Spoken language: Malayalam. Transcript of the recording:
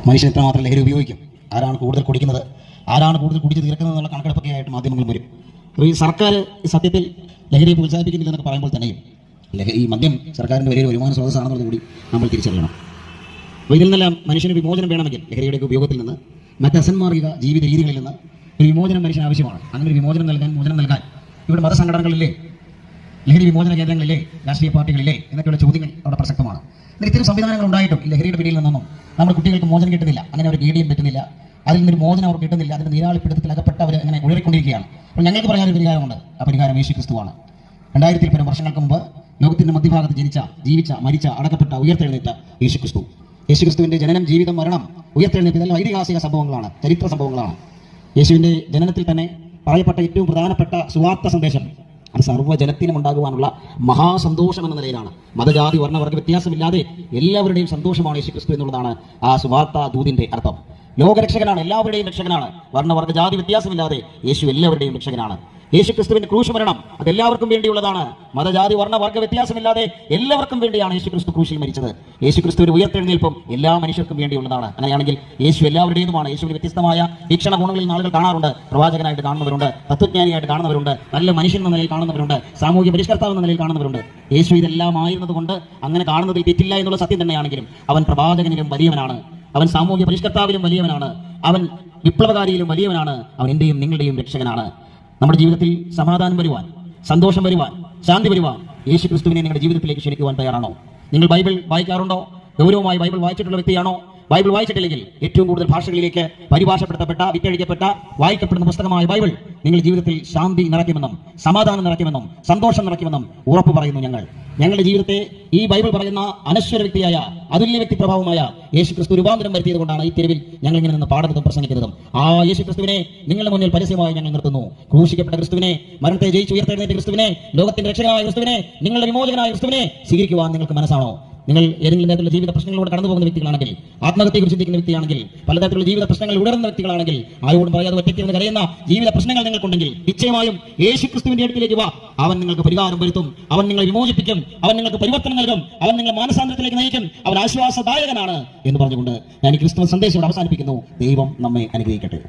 മനുഷ്യൻ എത്രമാത്രം ലഹരി ഉപയോഗിക്കും, ആരാണ് കൂടുതൽ കുടിക്കുന്നത്, ആരാണ് കൂടുതൽ കുടിച്ച് തീർക്കുന്നത് എന്നുള്ള കണക്കെടുപ്പൊക്കെ ആയിട്ട് മാധ്യമങ്ങൾ വരും. അപ്പോൾ ഈ സർക്കാർ സത്യത്തിൽ ലഹരിയെ പ്രോത്സാഹിപ്പിക്കുന്നില്ലെന്നൊക്കെ പറയുമ്പോൾ തന്നെയും ഈ മദ്യം സർക്കാരിൻ്റെ വലിയൊരു വരുമാന സ്രോതസ്സാണെന്നുള്ളത് കൂടി നമ്മൾ തിരിച്ചറിയണം. അപ്പോൾ ഇതിൽ നിന്നെല്ലാം മനുഷ്യന് വിമോചനം വേണമെങ്കിൽ ലഹരിയുടെ ഉപയോഗത്തിൽ നിന്ന്, മറ്റ് അസന്മാർഗിക ജീവിത രീതികളിൽ നിന്ന് ഒരു വിമോചനം മനുഷ്യന് ആവശ്യമാണ്. അങ്ങനെ ഒരു മോചനം നൽകാൻ ഇവിടെ മതസംഘടനകളില്ലേ, ലഹരി വിമോചന കേന്ദ്രങ്ങളില്ലേ, രാഷ്ട്രീയ പാർട്ടികളില്ലേ എന്നൊക്കെയുള്ള ചോദ്യങ്ങൾ അവിടെ പ്രസക്തമാണ്. ഇത്തരം സംവിധാനങ്ങൾ ഉണ്ടായിട്ടും ഈ ലഹരിയുടെ പിടിയിൽ നിന്നൊന്നും നമ്മുടെ കുട്ടികൾക്ക് മോചനം കിട്ടുന്നില്ല. അങ്ങനെ അവർ ഗേഡിയം പറ്റുന്നില്ല, അതിൽ നിന്നൊരു മോചനം അവർ കിട്ടുന്നില്ല. അതിൻ്റെ നീരാളിപ്പിടുത്തത്തിൽ അകപ്പെട്ട് അവർ അങ്ങനെ ഉഴറിക്കൊണ്ടിരിക്കുകയാണ്. അപ്പോൾ ഞങ്ങൾക്ക് പറയാനൊരു പരിഹാരമുണ്ട്. ആ പരിഹാരം യേശു ക്രിസ്തുവാണ്. 2000 പരം വർഷങ്ങൾക്ക് മുമ്പ് ലോകത്തിൻ്റെ മധ്യഭാഗത്ത് ജീവിച്ച മരിച്ച അടക്കപ്പെട്ട ഉയർത്തെഴുന്നേറ്റ യേശു ക്രിസ്തു. യേശു ക്രിസ്തുവിൻ്റെ ജനനം, ജീവിതം, മരണം, ഉയർത്തെഴുന്നേറ്റ് ഇതെല്ലാം ഐതിഹാസിക സംഭവങ്ങളാണ്, ചരിത്ര സംഭവങ്ങളാണ്. യേശുവിൻ്റെ ജനനത്തിൽ തന്നെ പറയപ്പെട്ട ഏറ്റവും പ്രധാനപ്പെട്ട സുവാർത്ത സന്ദേശം അത് സർവ്വജനത്തിനും ഉണ്ടാകുവാനുള്ള മഹാസന്തോഷം എന്ന നിലയിലാണ്. മതജാതി വർണ്ണവർഗ വ്യത്യാസമില്ലാതെ എല്ലാവരുടെയും സന്തോഷമാണ് യേശു ക്രിസ്തു എന്നുള്ളതാണ് ആ സുവാർത്ത ദൂതിൻ്റെ അർത്ഥം. ലോകരക്ഷകനാണ്, എല്ലാവരുടെയും രക്ഷകനാണ്. വർണ്ണവർഗ ജാതി വ്യത്യാസമില്ലാതെ യേശു എല്ലാവരുടെയും രക്ഷകനാണ്. യേശു ക്രിസ്തുവിന്റെ ക്രൂശ് മരണം അത് എല്ലാവർക്കും വേണ്ടിയുള്ളതാണ്. മതജാതി വർണ്ണവർഗ വ്യത്യാസമില്ലാതെ എല്ലാവർക്കും വേണ്ടിയാണ് യേശു ക്രിസ്തു ക്രൂശിൽ മരിച്ചത്. യേശു ക്രിസ്തുവിന്റെ ഉയർത്തെഴുന്നേൽപ്പും എല്ലാ മനുഷ്യർക്കും വേണ്ടിയുള്ളതാണ്. അങ്ങനെയാണെങ്കിൽ യേശു എല്ലാവരുടേതുമാണ്. യേശുവിന് വ്യത്യസ്തമായ വീക്ഷണ ഗുണങ്ങളിൽ ആളുകൾ കാണാറുണ്ട്. പ്രവാചകനായിട്ട് കാണുന്നവരുണ്ട്, തത്വജ്ഞാനിയായിട്ട് കാണുന്നവരുണ്ട്, നല്ല മനുഷ്യൻ എന്ന നിലയിൽ കാണുന്നവരുണ്ട്, സാമൂഹ്യ പരിഷ്കർത്താവ് എന്ന നിലയിൽ കാണുന്നവരുണ്ട്. യേശു ഇതെല്ലാം ആയിരുന്നത് കൊണ്ട് അങ്ങനെ കാണുന്നതിൽ തെറ്റില്ല എന്നുള്ള സത്യം തന്നെയാണെങ്കിലും അവൻ പ്രവാചകനിലും വലിയവനാണ്, അവൻ സാമൂഹ്യ പരിഷ്കർത്താവിലും വലിയവനാണ്, അവൻ വിപ്ലവകാരിയിലും വലിയവനാണ്, അവൻ എന്റെയും നിങ്ങളുടെയും രക്ഷകനാണ്. നമ്മുടെ ജീവിതത്തിൽ സമാധാനം വരുവാൻ, സന്തോഷം വരുവാൻ, ശാന്തി വരുവാൻ യേശു ക്രിസ്തുവിനെ നിങ്ങളുടെ ജീവിതത്തിലേക്ക് ക്ഷണിക്കുവാൻ തയ്യാറാണോ? നിങ്ങൾ ബൈബിൾ വായിക്കാറുണ്ടോ? ഗൗരവമായി ബൈബിൾ വായിച്ചിട്ടുള്ള വ്യക്തിയാണോ? ബൈബിൾ വായിച്ചിട്ടില്ലെങ്കിൽ ഏറ്റവും കൂടുതൽ ഭാഷകളിലേക്ക് പരിഭാഷപ്പെടുത്തപ്പെട്ട, വിറ്റഴിക്കപ്പെട്ട, വായിക്കപ്പെടുന്ന പുസ്തകമായ ബൈബിൾ നിങ്ങളുടെ ജീവിതത്തിൽ ശാന്തി നിറയ്ക്കുമെന്നും സമാധാനം നിറയ്ക്കുമെന്നും സന്തോഷം നിറയ്ക്കുമെന്നും ഉറപ്പ് പറയുന്നു. ഞങ്ങളുടെ ജീവിതത്തെ ഈ ബൈബിൾ പറയുന്ന അനശ്വര വ്യക്തിയായ, അതുല്യ വ്യക്തി പ്രഭാവമായ യേശു ക്രിസ്തു രൂപാന്തരം വരുത്തിയത് കൊണ്ടാണ് ഈ തെരുവിൽ ഞങ്ങൾ ഇങ്ങനെ നിന്ന് പാടുന്നതും പ്രസംഗിക്കുന്നതും. ആ യേശു ക്രിസ്തുവിനെ നിങ്ങളുടെ മുന്നിൽ പരസ്യമായി ഞങ്ങൾ നിർത്തുന്നു. ക്രൂശിക്കപ്പെട്ട ക്രിസ്തുവിനെ, മരണത്തെ ജയിച്ച് ഉയർത്തെഴുന്നേറ്റ ക്രിസ്തുവിനെ, ലോകത്തിന്റെ രക്ഷകനായ ക്രിസ്തുവിനെ, നിങ്ങളുടെ വിമോചകനായ ക്രിസ്തുവിനെ സ്വീകരിക്കുവാൻ നിങ്ങൾക്ക് മനസ്സാണോ? നിങ്ങൾ ഏതെങ്കിലും തരത്തിലുള്ള ജീവിത പ്രശ്നങ്ങളിലൂടെ കടന്നു പോകുന്ന വ്യക്തികളാണെങ്കിൽ, ആത്മഹത്യയെക്കുറിച്ച് ചിന്തിക്കുന്ന വ്യക്തിയാണെങ്കിൽ, പലതരത്തിലുള്ള ജീവിത പ്രശ്നങ്ങൾ ഉടരുന്ന വ്യക്തികളാണെങ്കിൽ, ആരോടും പറയാതെ ഒറ്റയ്ക്ക് കരയുന്ന ജീവിത പ്രശ്നങ്ങൾ നിങ്ങൾക്കുണ്ടെങ്കിൽ നിശ്ചയമായും യേശു ക്രിസ്തുവിന്റെ അടുക്കിലേക്ക് വാ. അവൻ നിങ്ങൾക്ക് പരിഹാരം വരുത്തും, അവൻ നിങ്ങളെ വിമോചിപ്പിക്കും, അവൻ നിങ്ങൾക്ക് പരിവർത്തനം നൽകും, അവൻ നിങ്ങളെ മാനസാന്തരത്തിലേക്ക് നയിക്കും, അവൻ ആശ്വാസദായകനാണ് എന്ന് പറഞ്ഞുകൊണ്ട് ഞാൻ ഈ ക്രിസ്തുമസ് സന്ദേശം അവസാനിപ്പിക്കുന്നു. ദൈവം നമ്മെ അനുഗ്രഹിക്കട്ടെ.